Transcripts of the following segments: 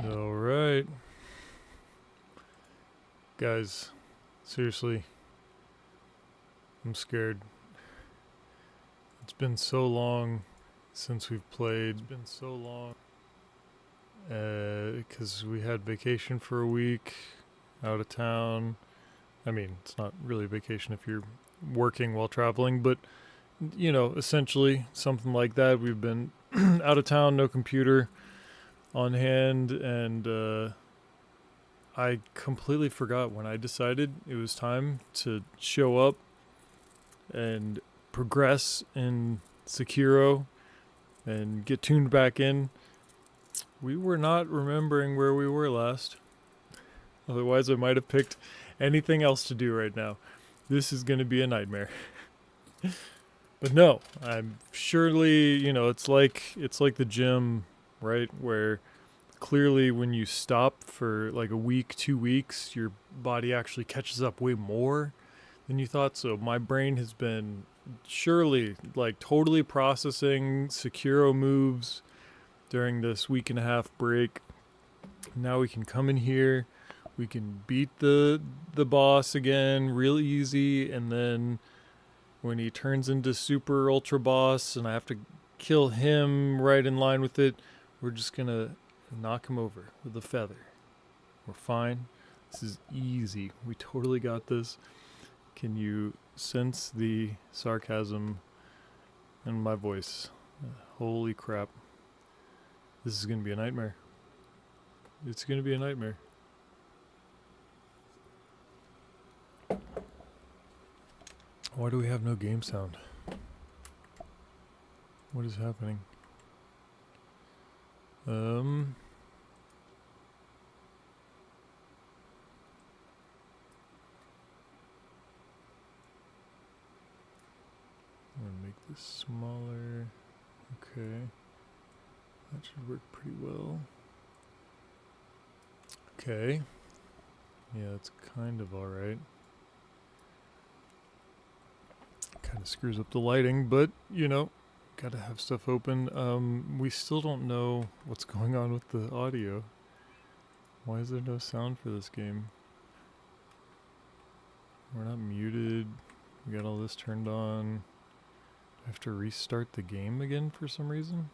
Alright. Guys, seriously, I'm scared. It's been so long since we've played. It's been so long. Because we had vacation for a week, out of town. I mean, it's not really vacation if you're working while traveling, but, you know, essentially something like that. We've been out of town, no computer on hand, and I completely forgot when I decided it was time to show up and progress in Sekiro and get tuned back in. We were not remembering where we were last. Otherwise, I might have picked anything else to do right now. This is going to be a nightmare. But no, I'm surely, you know, it's like the gym, right? Where clearly when you stop for like a week, 2 weeks, your body actually catches up way more than you thought. So my brain has been surely like totally processing Sekiro moves during this week and a half break. Now we can come in here, we can beat the boss again real easy, and then when he turns into super ultra boss and I have to kill him right in line with it, we're just gonna knock him over with a feather. We're fine. This is easy. We totally got this. Can you sense the sarcasm in my voice? Holy crap. This is going to be a nightmare. It's going to be a nightmare. Why do we have no game sound? What is happening? I'm gonna make this smaller. Okay. That should work pretty well. Okay. Yeah, it's kind of alright. Kind of screws up the lighting, but, you know, gotta have stuff open. We still don't know what's going on with the audio. Why is there no sound for this game? We're not muted. We got all this turned on. Do I have to restart the game again for some reason?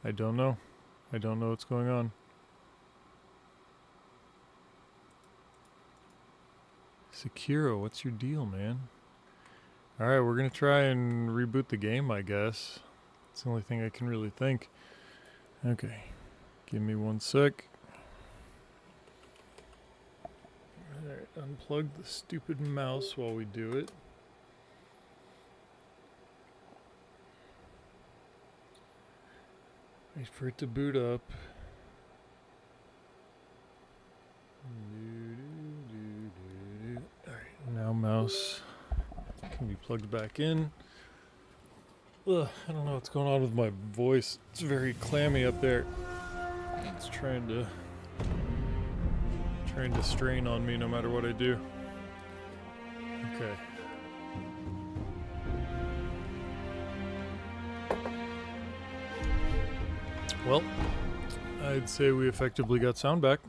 I don't know. I don't know what's going on. Sekiro, what's your deal, man? Alright, we're gonna try and reboot the game, I guess. It's the only thing I can really think. Okay. Give me 1 sec. Alright, unplug the stupid mouse while we do it. Wait for it to boot up. Alright, now mouse can be plugged back in. Ugh, I don't know what's going on with my voice. It's very clammy up there. It's trying to strain on me no matter what I do. Okay. Well, I'd say we effectively got sound back.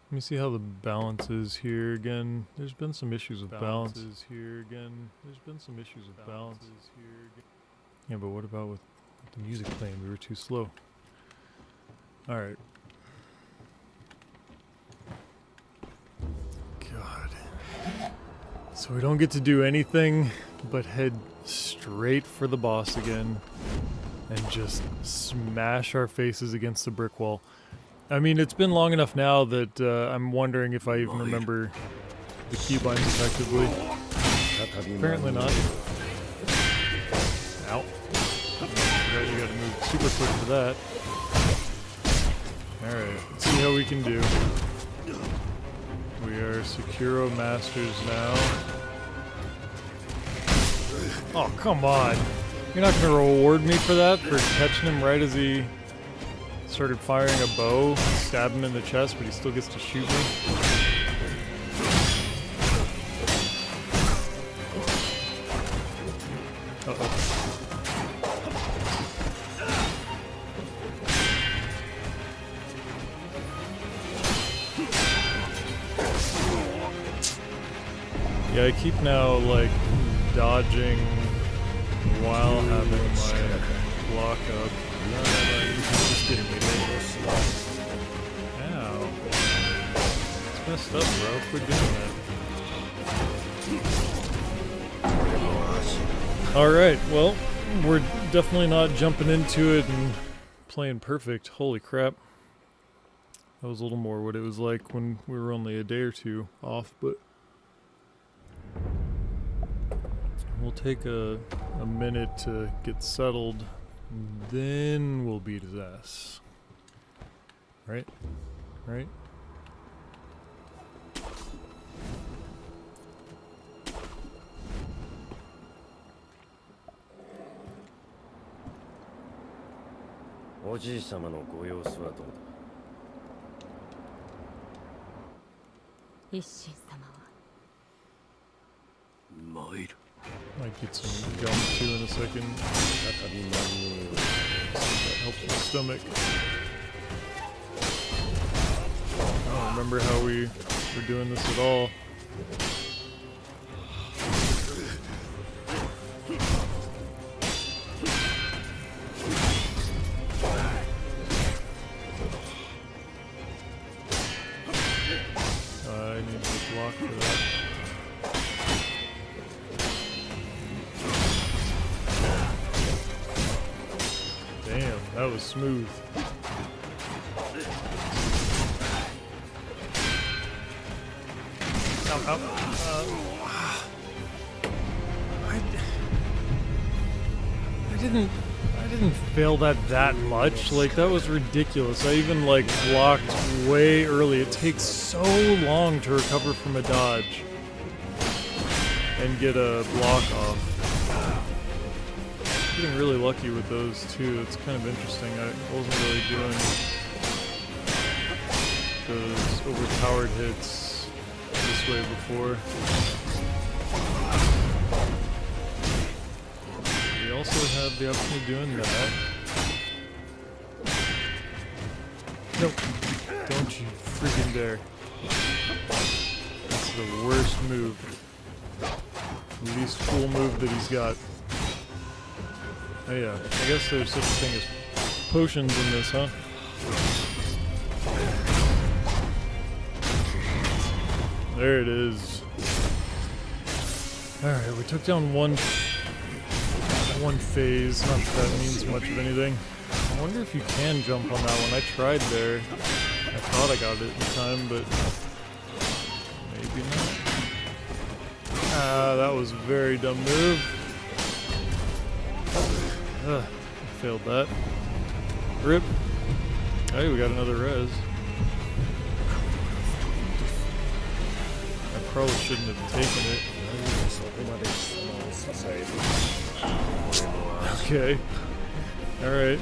Let me see how the balance is here again. There's been some issues with balance. Yeah, but what about with the music playing? We were too slow. Alright. God. So we don't get to do anything but head straight for the boss again and just smash our faces against the brick wall. I mean, it's been long enough now that I'm wondering if I even remember the keybinds effectively. Apparently not. Ow. Forgot you gotta move super quick for that. Alright, let's see how we can do. We are Sekiro Masters now. Oh, come on. You're not gonna reward me for that? For catching him right as he started firing a bow, stab him in the chest, but he still gets to shoot me? Yeah, I keep now, like, dodging while having my block up. He's just getting me there. Ow. It's messed up, bro. Quit doing that. Alright, well, we're definitely not jumping into it and playing perfect. Holy crap. That was a little more what it was like when we were only a day or two off, but we'll take a minute to get settled, and then we'll beat his ass. Right? Right? Might get some gum too in a second. That helps my stomach. I don't remember how we were doing this at all. I need to block for that. Damn, that was smooth. Ow, ow. I didn't fail that much. Like, that was ridiculous. I even, like, blocked way early. It takes so long to recover from a dodge and get a block off. Getting really lucky with those too. It's kind of interesting. I wasn't really doing those overpowered hits this way before. We also have the option of doing that. Nope. Don't you freaking dare. That's the worst move. Least cool move that he's got. Oh yeah, I guess there's such a thing as potions in this, huh? There it is. Alright, we took down one phase. Not that that means much of anything. I wonder if you can jump on that one. I tried there. I thought I got it in time, but maybe not. Ah, that was a very dumb move. I failed that. Rip. Hey, we got another res. I probably shouldn't have taken it. Okay. Alright.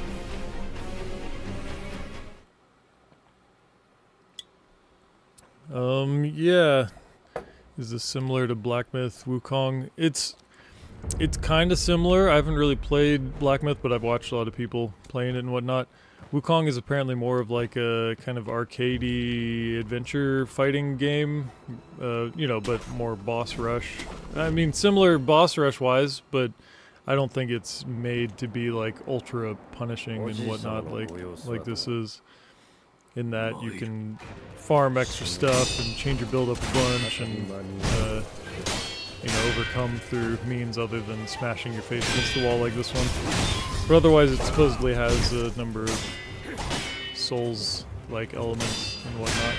Yeah. Is this similar to Black Myth Wukong? It's kind of similar. I haven't really played Black Myth, but I've watched a lot of people playing it and whatnot. Wukong is apparently more of like a kind of arcadey adventure fighting game, you know, but more boss rush. I mean, similar boss rush wise, but I don't think it's made to be like ultra punishing and whatnot like this is. In that you can farm extra stuff and change your build up a bunch and you know, overcome through means other than smashing your face against the wall like this one. But otherwise it supposedly has a number of Souls-like elements and whatnot.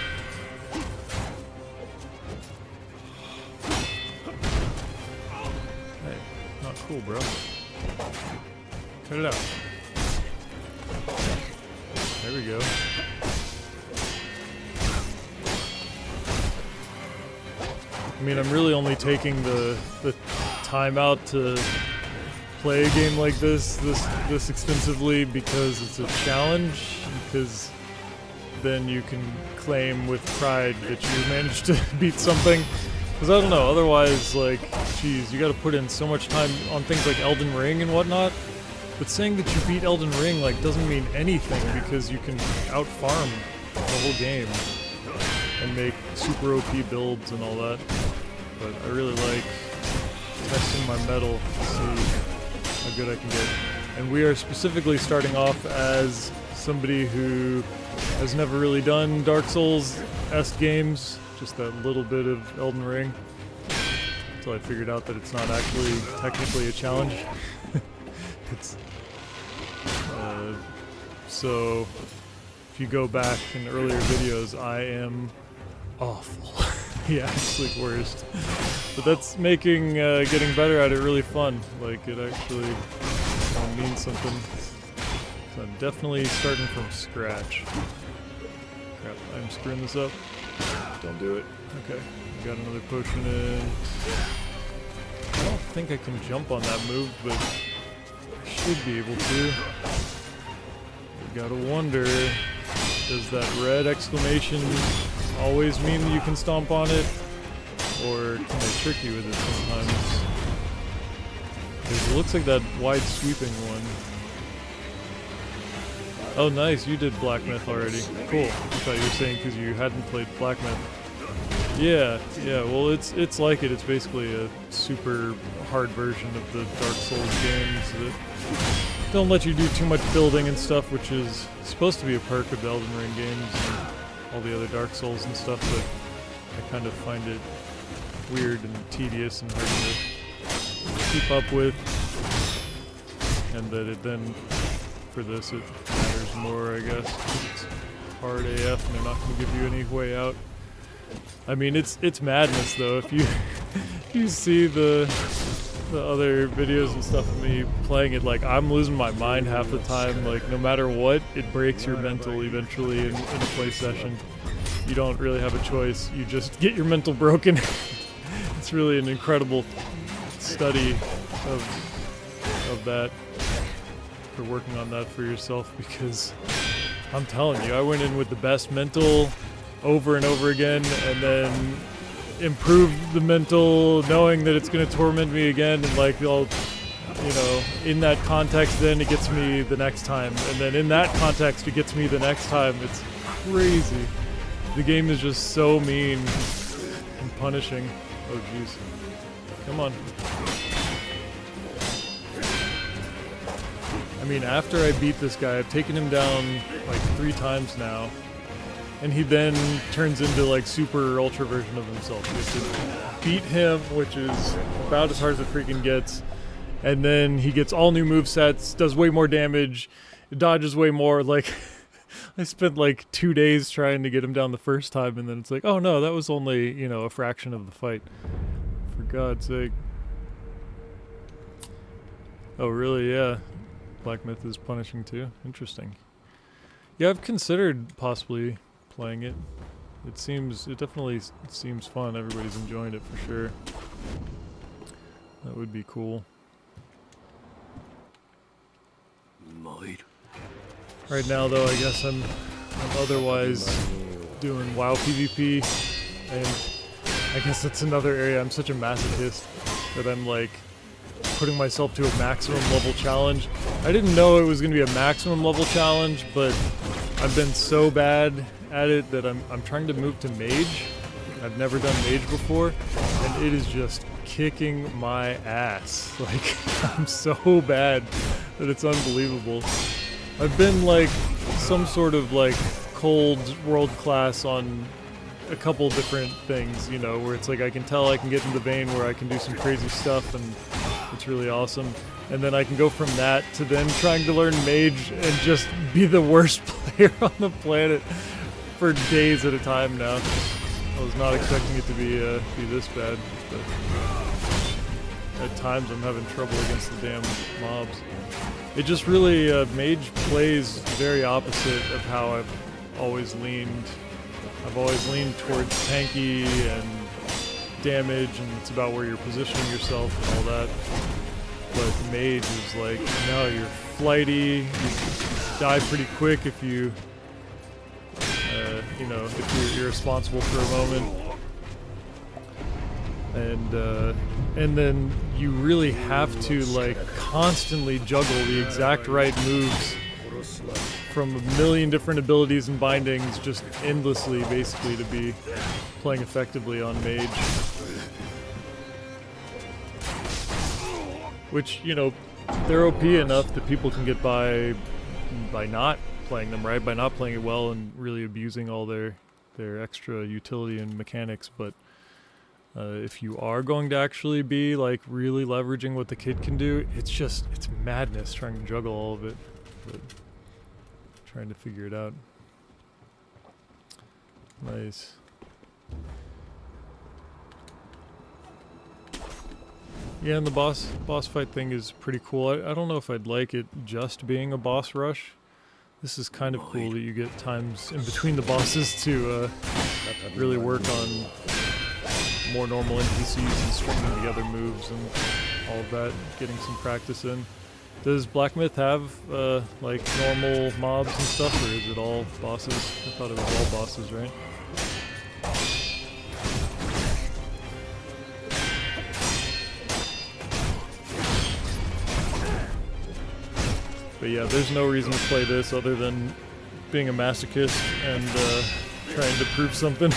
Hey, not cool, bro. Cut it out. There we go. I mean, I'm really only taking the time out to play a game like this extensively because it's a challenge, because then you can claim with pride that you managed to beat something. Because I don't know, otherwise, like, geez, you gotta put in so much time on things like Elden Ring and whatnot. But saying that you beat Elden Ring, like, doesn't mean anything because you can out-farm the whole game and make super OP builds and all that. but I really like testing my metal to see how good I can get. And we are specifically starting off as somebody who has never really done Dark Souls-esque games, just that little bit of Elden Ring, until I figured out that it's not actually technically a challenge. It's so if you go back in earlier videos, I am awful. The absolute worst. But that's making getting better at it really fun. Like, it actually means something. So I'm definitely starting from scratch. Crap, I'm screwing this up. Don't do it. Okay, got another potion in. I don't think I can jump on that move, but I should be able to. You gotta wonder, does that red exclamation always mean that you can stomp on it? Or can they trick you with it sometimes? Because it looks like that wide sweeping one. Oh nice, you did Black Myth already. Cool. I thought you were saying because you hadn't played Black Myth. Yeah, well it's like it. It's basically a super hard version of the Dark Souls games that don't let you do too much building and stuff, which is supposed to be a perk of the Elden Ring games and all the other Dark Souls and stuff, but I kind of find it weird and tedious and hard to keep up with, and that it then, for this, it matters more, I guess. It's hard AF and they're not going to give you any way out. I mean, it's madness though. If you see the other videos and stuff of me playing it, like, I'm losing my mind half the time. Like, no matter what, it breaks your mental eventually in a play session. You don't really have a choice. You just get your mental broken. It's really an incredible study of that, for working on that for yourself, because I'm telling you, I went in with the best mental over and over again, and then improved the mental knowing that it's going to torment me again, and like, I'll, you know, in that context then it gets me the next time, and then in that context it gets me the next time. It's crazy. The game is just so mean and punishing. Oh jeez. Come on. I mean, after I beat this guy, I've taken him down like 3 times now, and he then turns into like super ultra version of himself. You have to beat him, which is about as hard as it freaking gets, and then he gets all new movesets, does way more damage, dodges way more. Like, I spent like 2 days trying to get him down the first time, and then it's like, oh no, that was only, you know, a fraction of the fight. For God's sake. Oh really? Yeah. Black Myth is punishing too. Interesting. Yeah, I've considered possibly playing it. It definitely seems fun. Everybody's enjoying it for sure. That would be cool. Right now though, I guess I'm otherwise doing WoW PvP, and I guess that's another area. I'm such a masochist that I'm like putting myself to a maximum level challenge. I didn't know it was going to be a maximum level challenge, but I've been so bad at it that I'm trying to move to Mage. I've never done Mage before, and it is just kicking my ass. Like, I'm so bad that it's unbelievable. I've been like some sort of like cold world class on a couple different things, you know, where it's like I can tell I can get in the vein where I can do some crazy stuff, and it's really awesome. And then I can go from that to then trying to learn Mage and just be the worst player on the planet for days at a time now. I was not expecting it to be this bad, but at times I'm having trouble against the damn mobs. It just really, Mage plays very opposite of how I've always leaned. I've always leaned towards tanky and damage, and it's about where you're positioning yourself and all that. But Mage is like, no, you're flighty, you die pretty quick if you, you know, if you're irresponsible for a moment. And then you really have to like constantly juggle the exact right moves from a million different abilities and bindings just endlessly, basically, to be playing effectively on Mage. which, you know, they're OP enough that people can get by not playing them right, by not playing it well and really abusing all their extra utility and mechanics. But if you are going to actually be like really leveraging what the kid can do, it's madness trying to juggle all of it, but trying to figure it out. Nice. Yeah, and the boss fight thing is pretty cool. I don't know if I'd like it just being a boss rush. This is kind of cool that you get times in between the bosses to really work on more normal NPCs and stringing together moves and all of that, getting some practice in. Does Black Myth have like normal mobs and stuff, or is it all bosses? I thought it was all bosses, right? But yeah, there's no reason to play this other than being a masochist and trying to prove something,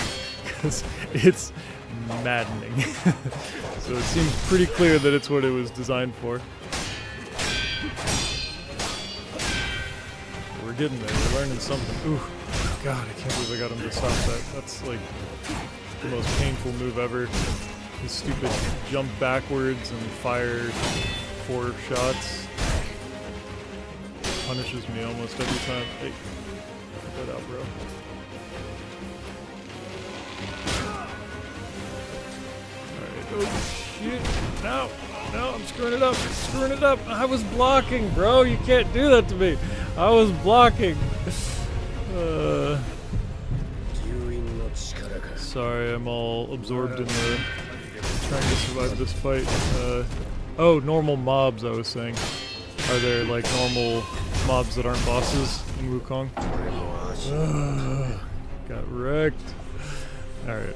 because it's maddening. So it seems pretty clear that it's what it was designed for. We're getting there, we're learning something. Ooh, God, I can't believe I got him to stop that. That's like the most painful move ever. His stupid jump backwards and fire 4 shots punishes me almost every time. Hey, cut that out, bro. Alright, oh shit. No, I'm screwing it up. I was blocking, bro. You can't do that to me. I was blocking. Sorry, I'm all absorbed in the trying to survive this fight. Oh, normal mobs, I was saying. Are there like normal mobs that aren't bosses in Wukong? Got wrecked. Alright.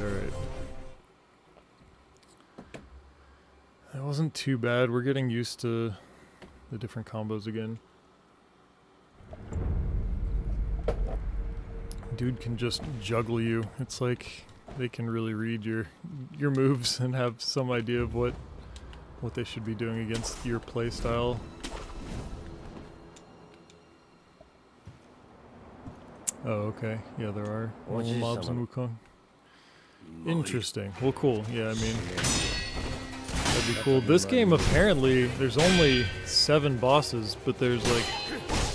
That wasn't too bad. We're getting used to the different combos again. Dude can just juggle you. It's like they can really read your moves and have some idea of what they should be doing against your playstyle. Oh, okay. Yeah, there are normal mobs in Wukong. Interesting. Well, cool. Yeah, I mean, that'd be cool. This game, apparently, there's only 7 bosses, but there's like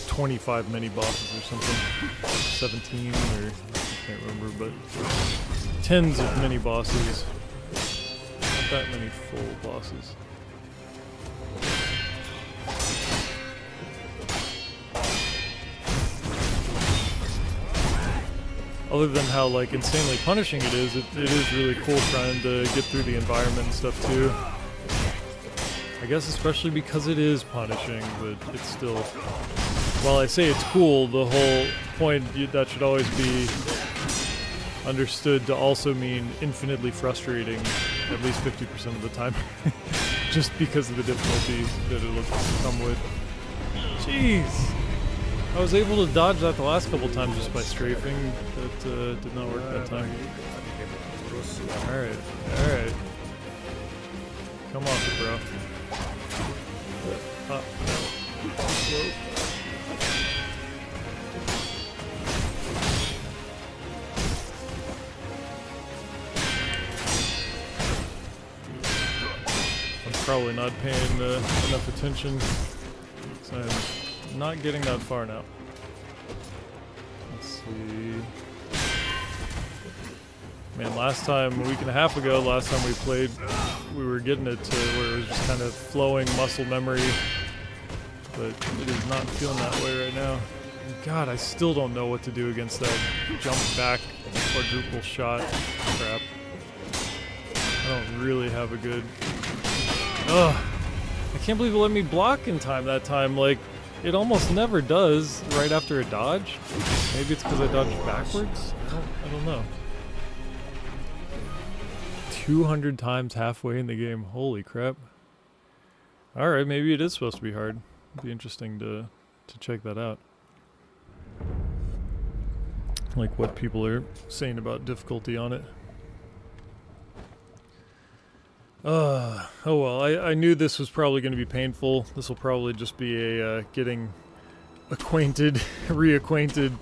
25 mini bosses or something. 17 or I can't remember, but tens of mini bosses. Not that many full bosses. Other than how like insanely punishing it is really cool trying to get through the environment and stuff too. I guess especially because it is punishing, but it's still, while I say it's cool, the whole point that should always be understood to also mean infinitely frustrating at least 50% of the time. Just because of the difficulty that it'll come with. Jeez! I was able to dodge that the last couple times just by strafing. That did not work that time. Alright. Come off it, bro. Whoa. I'm probably not paying enough attention. So I'm not getting that far now. Let's see. Man, last time, a week and a half ago, last time we played, we were getting it to where it was just kind of flowing muscle memory. But it is not feeling that way right now. God, I still don't know what to do against that jump back quadruple shot crap. I don't really have a good... Ugh. I can't believe it let me block in time that time. Like, it almost never does right after a dodge. Maybe it's because I dodged backwards? I don't know. 200 times halfway in the game. Holy crap. Alright, maybe it is supposed to be hard. It'd be interesting to check that out. Like what people are saying about difficulty on it. Oh well, I knew this was probably going to be painful. This will probably just be a getting acquainted, reacquainted,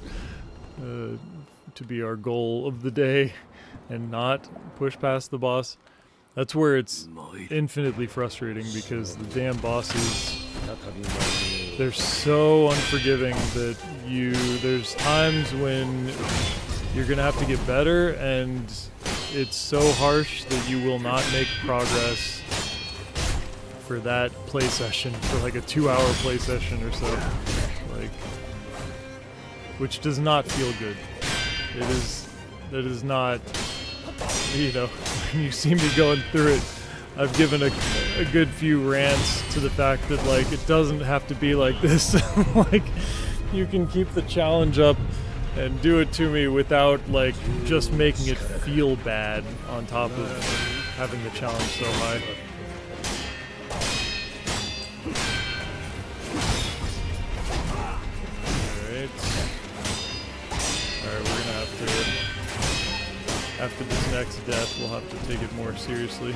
to be our goal of the day, and not push past the boss. That's where it's infinitely frustrating because the damn bosses, they're so unforgiving that there's times when you're gonna have to get better, and it's so harsh that you will not make progress for that play session, for like a 2-hour play session or so, like, which does not feel good. That is not, you know, when you see me going through it, I've given a good few rants to the fact that, like, it doesn't have to be like this. Like, you can keep the challenge up and do it to me without, like, just making it feel bad on top of having the challenge so high. Alright, we're gonna have to, after this next death, we'll have to take it more seriously.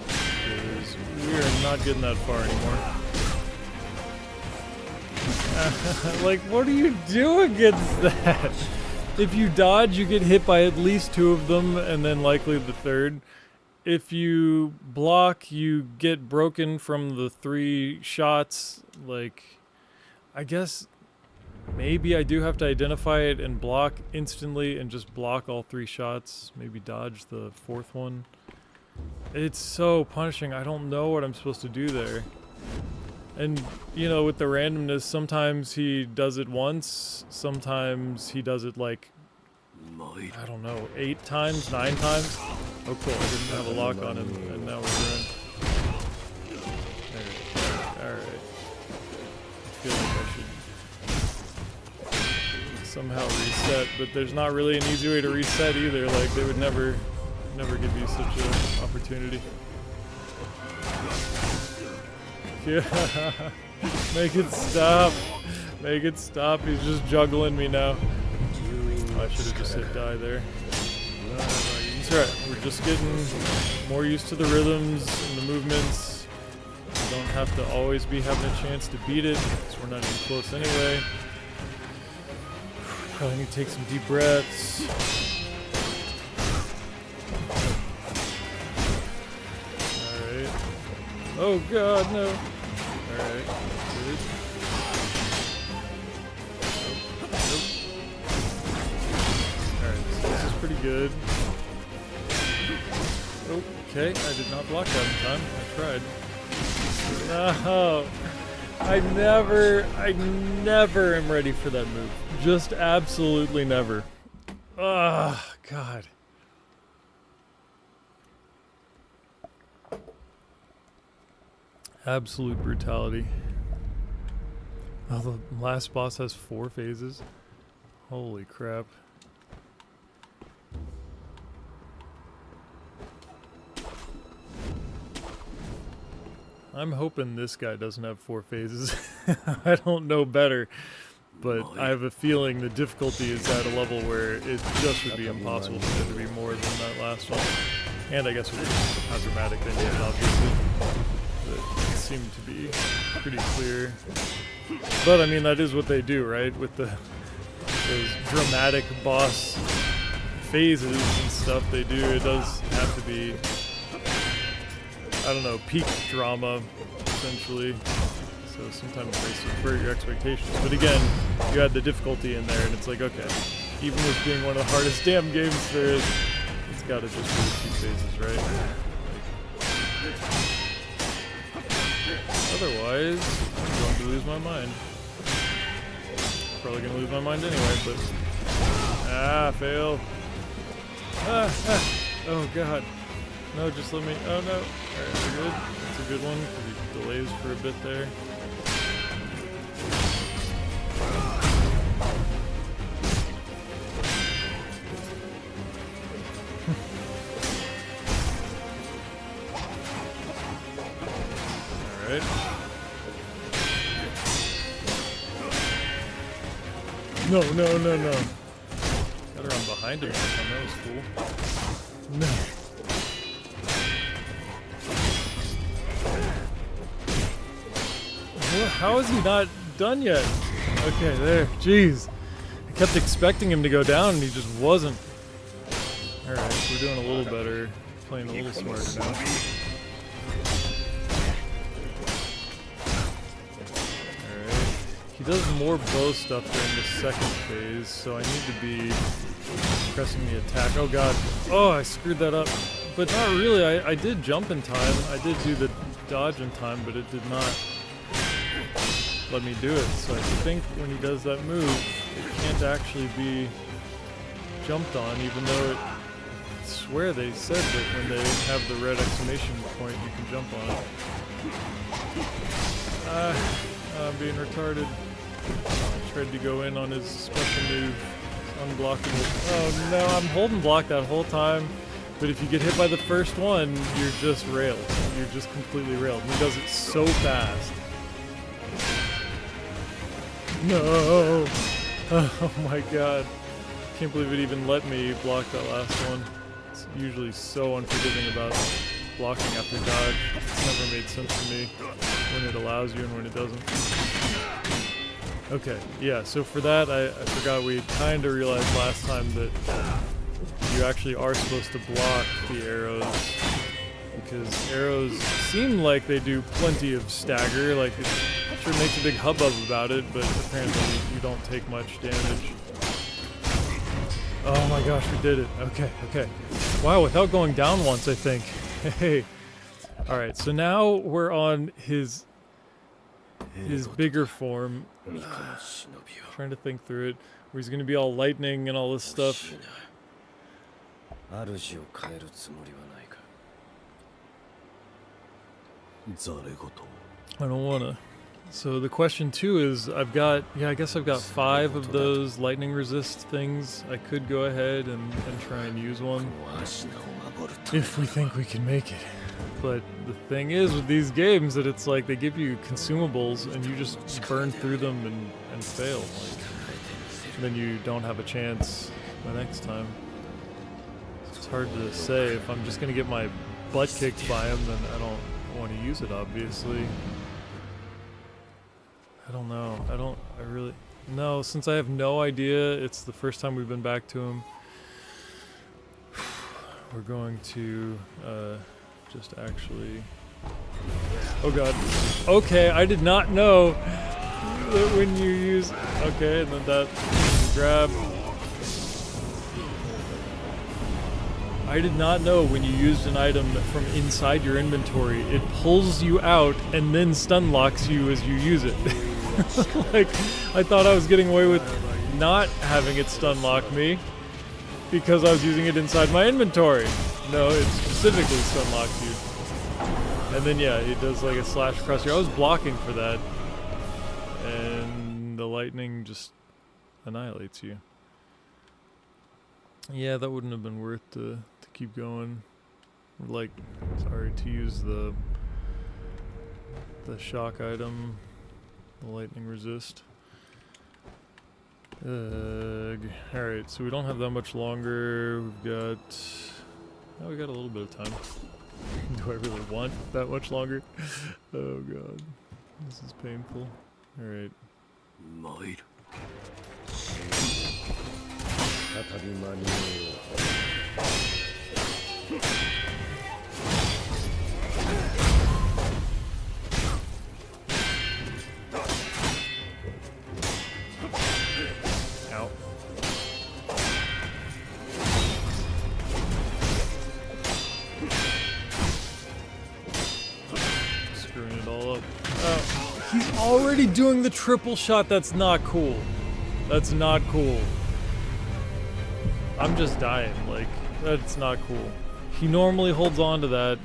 Because we are not getting that far anymore. Like, what do you do against that? If you dodge, you get hit by at least 2 of them, and then likely the 3rd. If you block, you get broken from the 3 shots. Like, I guess maybe I do have to identify it and block instantly and just block all 3 shots. Maybe dodge the 4th one. It's so punishing. I don't know what I'm supposed to do there. And, you know, with the randomness, sometimes he does it once, sometimes he does it like, I don't know, 8 times, 9 times? Oh cool, I didn't have a lock on him, and now we're in. Alright. I feel like I should somehow reset, but there's not really an easy way to reset either. Like, they would never give you such an opportunity. Yeah. Make it stop. Make it stop. He's just juggling me now. Oh, I should have just hit die there. It's alright. We're just getting more used to the rhythms and the movements. We don't have to always be having a chance to beat it, because we're not even close anyway. Probably need to take some deep breaths. Alright. Oh god, no. Alright, good. Nope. Alright, so this is pretty good. Okay, I did not block that in time. I tried. No! I never am ready for that move. Just absolutely never. Ah, God. Absolute brutality. Oh, the last boss has 4 phases. Holy crap. I'm hoping this guy doesn't have 4 phases. I don't know better, but I have a feeling the difficulty is at a level where it just would be impossible for there to be more than that last one. And I guess with how dramatic they made it, obviously. But it seemed to be pretty clear. But I mean, that is what they do, right? With those dramatic boss phases and stuff they do, it does have to be, I don't know, peak drama, essentially. So sometimes they subvert your expectations. But again, you add the difficulty in there, and it's like, okay, even with being one of the hardest damn games there is, it's gotta just be the 2 phases, right? Otherwise, I'm going to lose my mind. Probably gonna lose my mind anyway, but... Ah, fail. Oh god. No, just let me... Oh no. Alright, we're good. That's a good one, because he delays for a bit there. Alright. No. Got her on behind him. That was cool. No. How is he not done yet? Okay, there. Jeez. I kept expecting him to go down and he just wasn't. Alright, we're doing a little better. Playing a little smarter now. Alright. He does more bow stuff during the second phase, so I need to be pressing the attack. Oh god. Oh, I screwed that up. But not really. I did jump in time. I did do the dodge in time, but it did not let me do it. So I think when he does that move, it can't actually be jumped on, even though it, I swear they said that when they have the red exclamation point, you can jump on it. I'm being retarded. I tried to go in on his special move. It's unblockable. Oh no, I'm holding block that whole time. But if you get hit by the first one, you're just railed. You're just completely railed. And he does it so fast. No! Oh my god. Can't believe it even let me block that last one. It's usually so unforgiving about blocking after dodge. It's never made sense to me when it allows you and when it doesn't. Okay, yeah, so for that, I forgot we kind of realized last time that you actually are supposed to block the arrows, because arrows seem like they do plenty of stagger, like it sure makes a big hubbub about it, but apparently you don't take much damage. Oh my gosh, we did it. Okay, okay. Wow, without going down once, I think. Hey. Alright, so now we're on his bigger form. Trying to think through it, where he's gonna be all lightning and all this stuff. I don't wanna. So the question too is, I guess I've got 5 of those lightning resist things. I could go ahead and try and use one if we think we can make it. But the thing is with these games that it's like they give you consumables and you just burn through them and fail. Like, then you don't have a chance the next time. It's hard to say. If I'm just gonna get my butt kicked by him, then I don't want to use it, obviously. I don't know. I really... No, since I have no idea, it's the first time we've been back to him. We're going to, just actually... Oh god. Okay, I did not know that when you use... Okay, and then that grab... I did not know when you used an item from inside your inventory, it pulls you out and then stun locks you as you use it. Like, I thought I was getting away with not having it stun lock me because I was using it inside my inventory. No, it specifically stun locks you. And then yeah, it does like a slash across you. I was blocking for that. And the lightning just annihilates you. Yeah, that wouldn't have been worth to keep going. Like, sorry, to use the shock item, the lightning resist. Alright, so we don't have that much longer. We've got... Oh, we got a little bit of time. Do I really want that much longer? Oh god. This is painful. Alright. Ow. Screwing it all up. Oh, he's already doing the triple shot. That's not cool. That's not cool. I'm just dying, like, that's not cool. He normally holds on to that.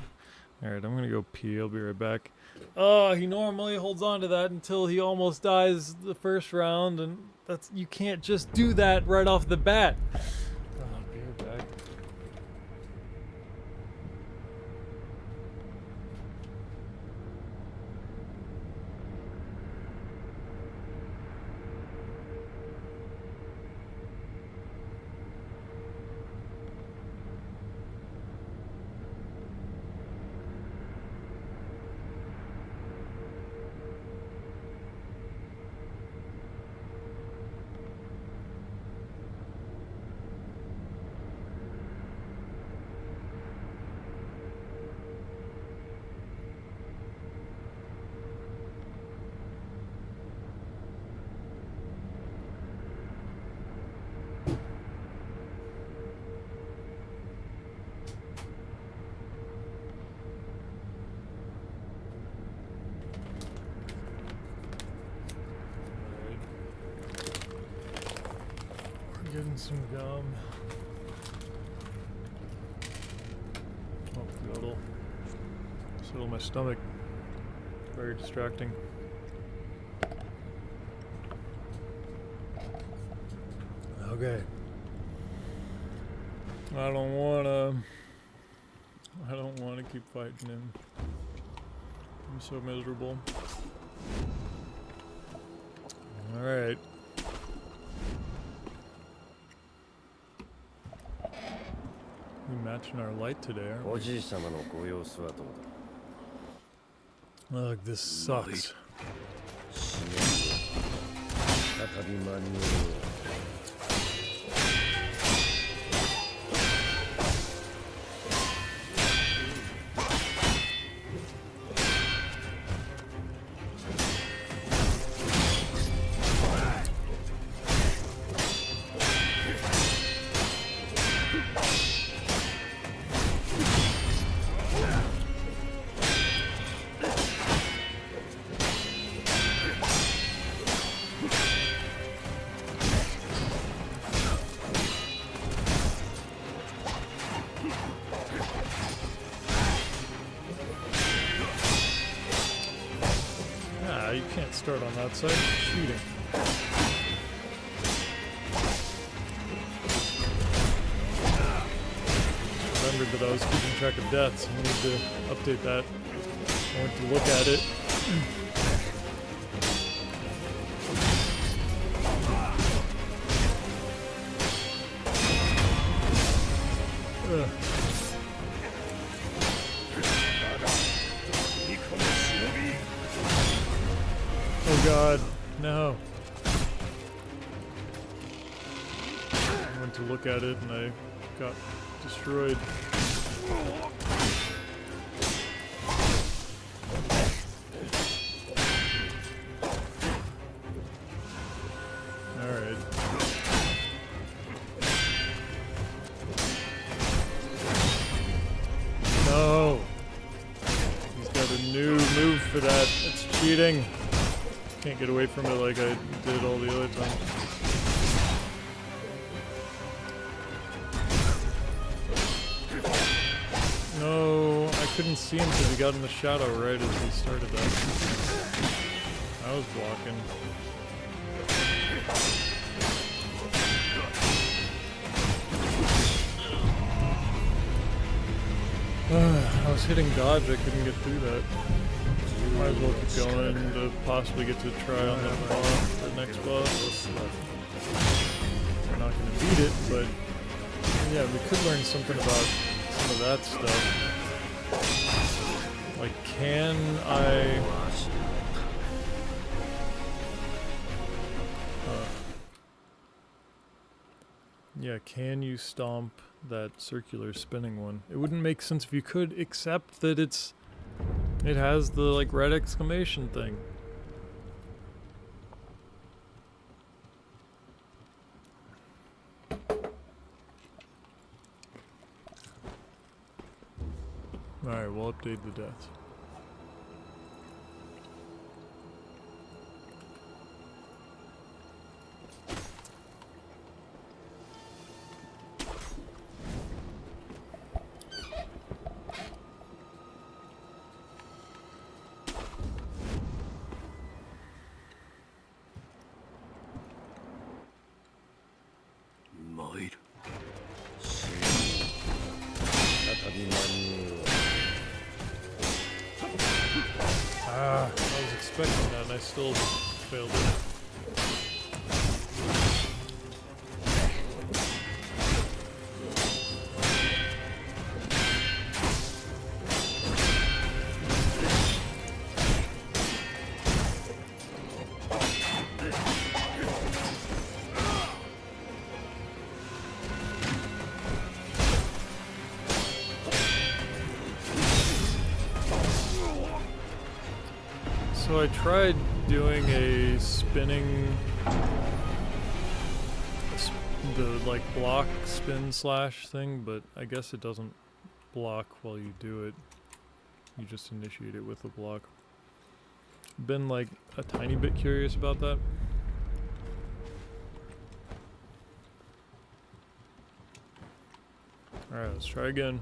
Alright, I'm gonna go pee, I'll be right back. Oh, he normally holds on to that until he almost dies the first round, and that's, you can't just do that right off the bat. I'll be right back. Getting some gum. Oh, yodel. Settle my stomach. Very distracting. Okay. I don't wanna keep fighting him. I'm so miserable. Alright. We matching our light today, aren't we? Look, this sucks. You can't start on that side. It's cheating. Remembered that I was keeping track of deaths. I need to update that. I went to look at it. Oh God, no. I went to look at it and I got destroyed. Alright. No! He's got a new move for that. It's cheating. Can't get away from it like I did all the other times. No, I couldn't see him because he got in the shadow right as he started that. I was blocking. I was hitting dodge, I couldn't get through that. Might as well keep going to possibly get to try on that boss, the next boss. We're not going to beat it, but yeah, we could learn something about some of that stuff. Like, can I... yeah, can you stomp that circular spinning one? It wouldn't make sense if you could, except that it has the, like, red exclamation thing. Alright, we'll update the deaths. I was expecting that and I still failed it. So I tried doing a spinning, the like block spin slash thing, but I guess it doesn't block while you do it. You just initiate it with a block. Been like a tiny bit curious about that. Alright, let's try again.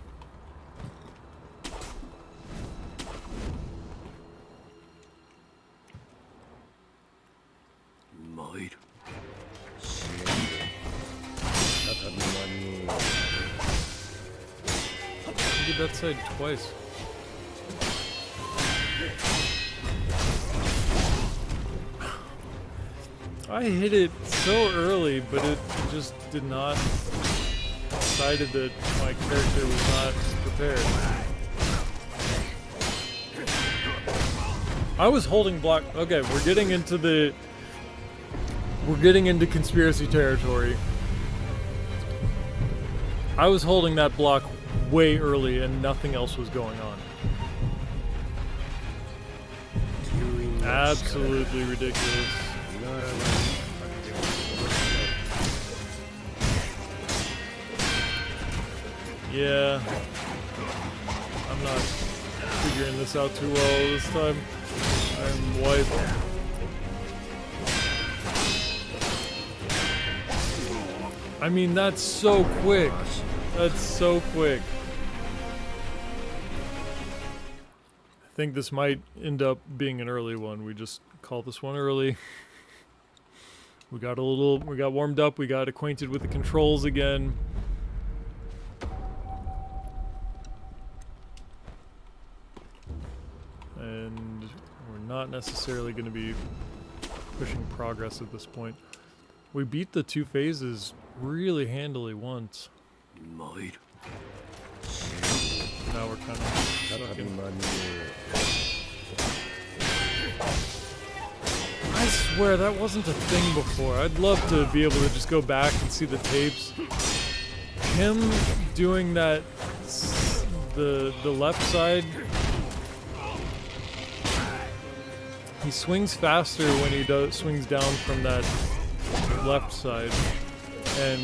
I did that side twice. I hit it so early, but it just did not. Decided that my character was not prepared. I was holding block. Okay, we're getting into conspiracy territory. I was holding that block way early and nothing else was going on. Absolutely ridiculous. Yeah. I'm not figuring this out too well this time. I'm wiped. I mean, that's so quick. That's so quick. I think this might end up being an early one. We just call this one early. We got warmed up, we got acquainted with the controls again. And we're not necessarily going to be pushing progress at this point. We beat the two phases really handily once. Now we're kind of sucking. I swear that wasn't a thing before. I'd love to be able to just go back and see the tapes. Him doing that, the left side. He swings faster when he swings down from that left side, and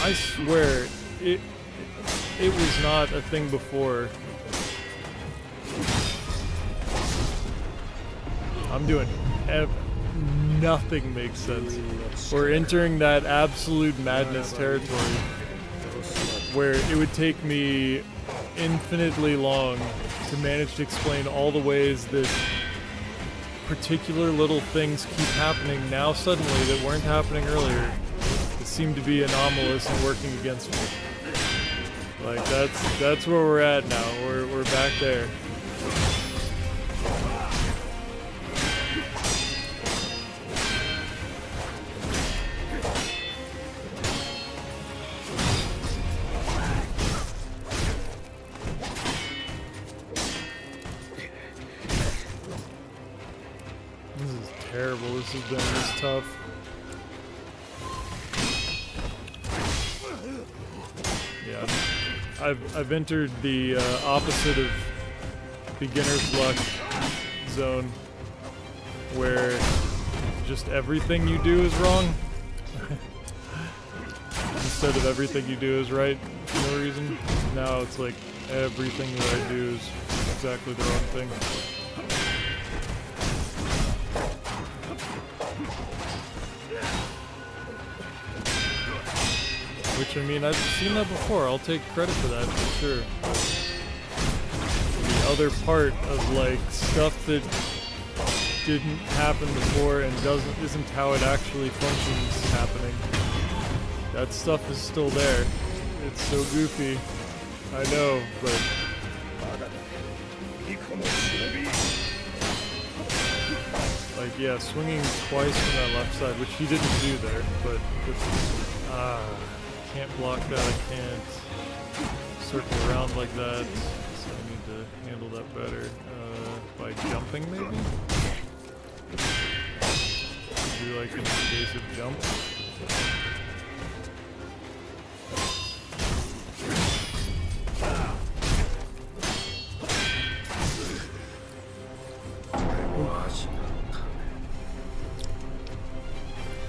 I swear it was not a thing before. I'm doing nothing makes sense. We're entering that absolute madness territory where it would take me infinitely long to manage to explain all the ways that particular little things keep happening now suddenly that weren't happening earlier. That seem to be anomalous and working against me. Like that's where we're at now. We're back there. Terrible. This has been this tough. Yeah, I've entered the opposite of beginner's luck zone, where just everything you do is wrong instead of everything you do is right for no reason. Now it's like everything that I do is exactly the wrong thing. Which, I mean, I've seen that before. I'll take credit for that, for sure. The other part of, like, stuff that didn't happen before and isn't how it actually functions happening. That stuff is still there. It's so goofy. I know, but... Like, yeah, swinging twice from that left side, which he didn't do there, but... can't block that, I can't circle around like that, so I need to handle that better, by jumping maybe? Do like an evasive jump.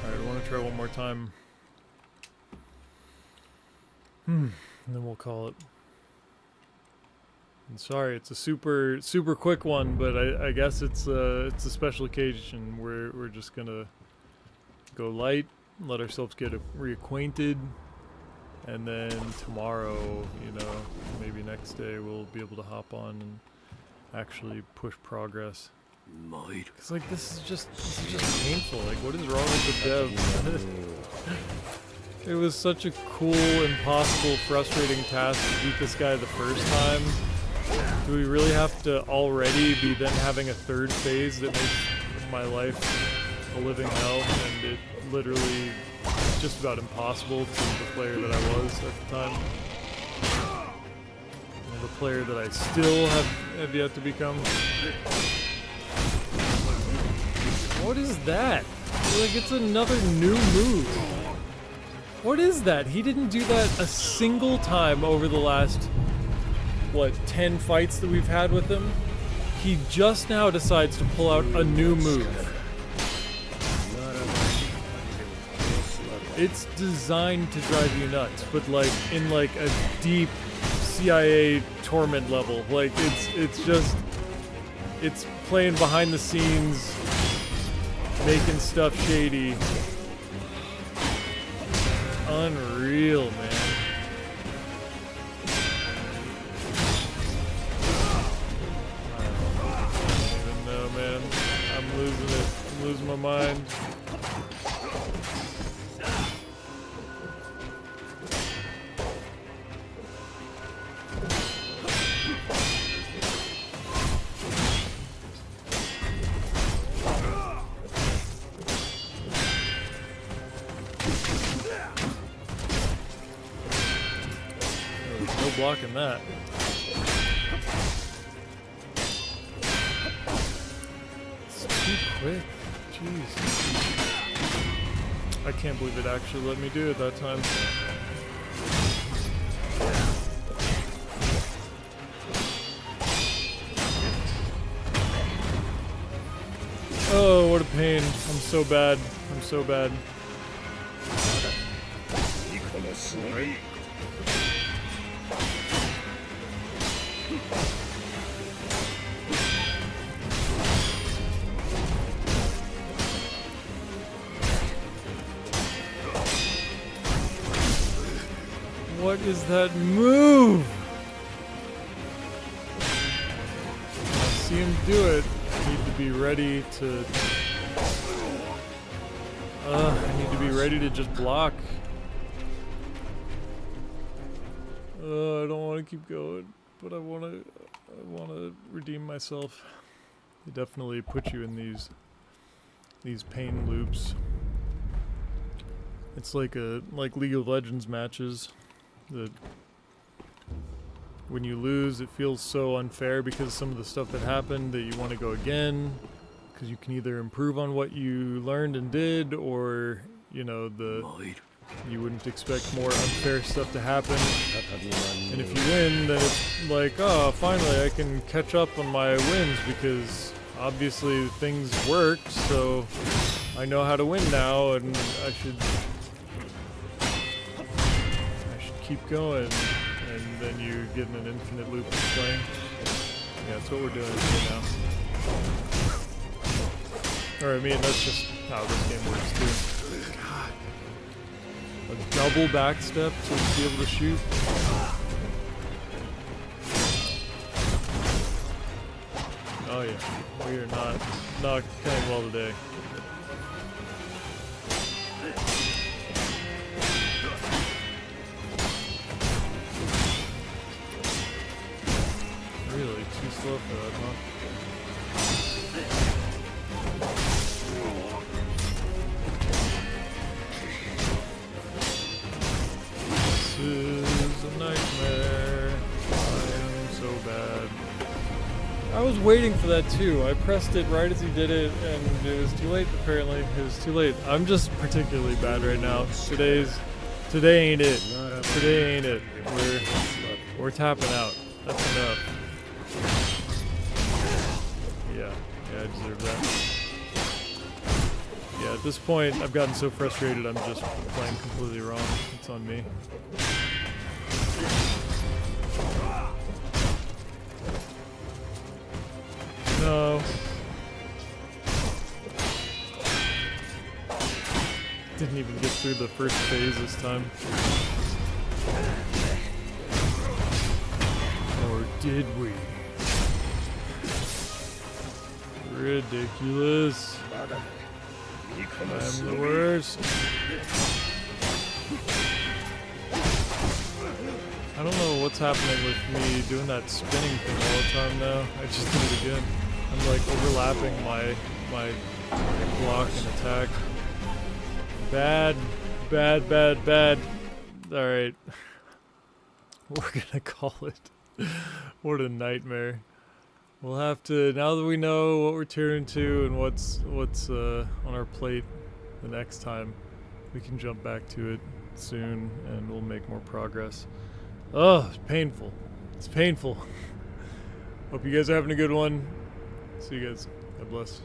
Alright, I want to try one more time. And then we'll call it. And sorry, it's a super quick one, but I guess it's a special occasion. We're just gonna go light, let ourselves get reacquainted, And then tomorrow, you know, maybe next day we'll be able to hop on and actually push progress. Cause like this is just painful. Like, what is wrong with the devs? It was such a cool, impossible, frustrating task to beat this guy the first time. Do we really have to already be then having a third phase that makes my life a living hell? And it literally is just about impossible to the player that I was at the time. And the player that I still have yet to become. What is that? Like, it's another new move. What is that? He didn't do that a single time over the last, what, 10 fights that we've had with him? He just now decides to pull out a new move. It's designed to drive you nuts, but like in like a deep CIA torment level. Like it's playing behind the scenes, making stuff shady. Unreal, man. I don't even know, man. I'm losing it. I'm losing my mind. Blocking that. It's too quick. Jeez. I can't believe it actually let me do it that time. Oh, what a pain. I'm so bad. I'm so bad. What is that move? I see him do it. I need to be ready to... I need to be ready to just block. I don't want to keep going, but I want to redeem myself. They definitely put you in these pain loops. It's like League of Legends matches. That when you lose, it feels so unfair because of some of the stuff that happened that you want to go again, because you can either improve on what you learned and did, or you know you wouldn't expect more unfair stuff to happen. And if you win, then it's like, oh, finally I can catch up on my wins because obviously things worked, so I know how to win now, and I should keep going, and then you get in an infinite loop of playing. Yeah, that's what we're doing here now. Or I mean, that's just how this game works too. God. A double backstep to be able to shoot. Oh yeah, we are not playing well today. Really, too slow for that, huh? This is a nightmare. I am so bad. I was waiting for that too. I pressed it right as he did it, and it was too late apparently. It was too late. I'm just particularly bad right now. Today ain't it. Today ain't it. We're tapping out. That's enough. Yeah, I deserve that. Yeah, at this point, I've gotten so frustrated, I'm just playing completely wrong. It's on me. No. Didn't even get through the first phase this time. Or did we? Ridiculous. I'm the worst. I don't know what's happening with me doing that spinning thing all the time now. I just did it again. I'm like overlapping my block and attack. Bad. Alright. We're gonna call it. What a nightmare. We'll have to, now that we know what we're turning to and what's on our plate the next time, we can jump back to it soon and we'll make more progress. Oh, it's painful. It's painful. Hope you guys are having a good one. See you guys. God bless.